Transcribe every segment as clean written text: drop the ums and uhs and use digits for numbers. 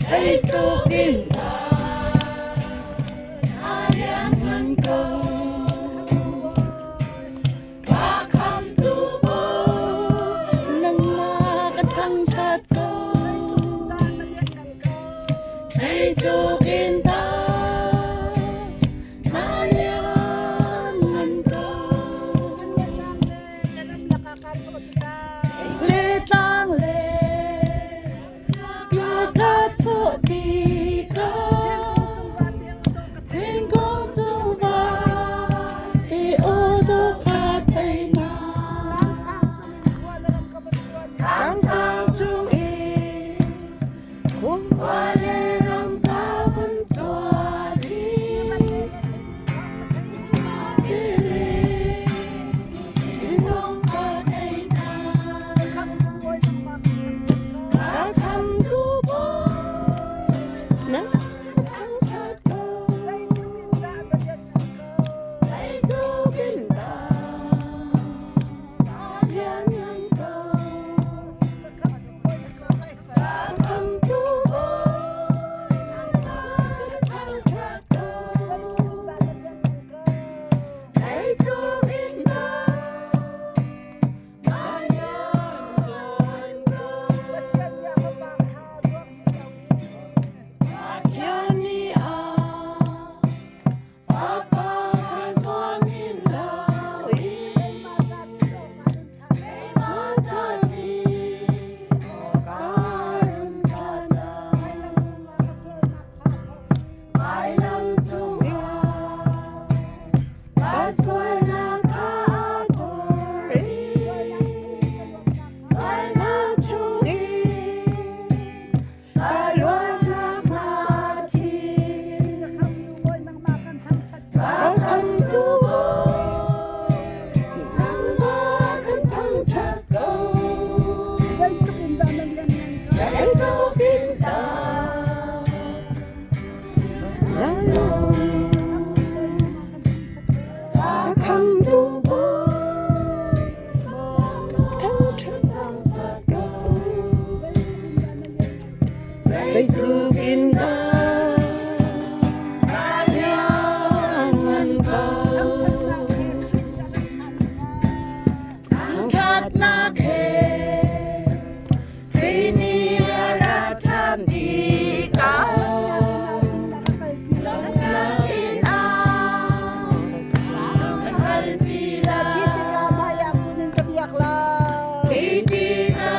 Say talking Halian go Welcome to boy Nang makatang chat go Say talking Halian go Litang le cho đi có thiên công trong và đi ô tô pha tay na đang sang chung y cũng qua lê rong cao vẫn cho đi xin ông pha tay na đã thăm tu bố Say tugin da Kaliangan ko Ang chat na ke Rini aratan di ka Langlain ang kalbila Kiti ka maya kunin kabiyak lang Kiti ka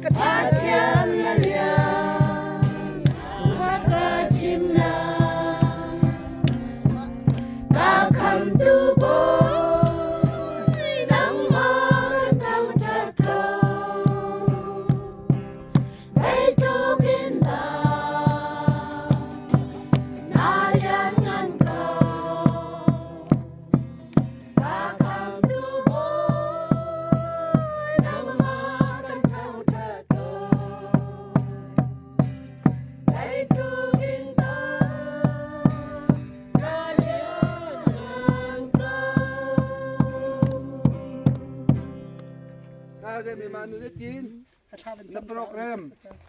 Patian nalian Makachimna Welcome to boy Nang makatang chat ko Say talking da Nalian ko Welcome to boy Nang makatang chat ko Say talking da Nalian ko Kasi may manulit din At haven't na program.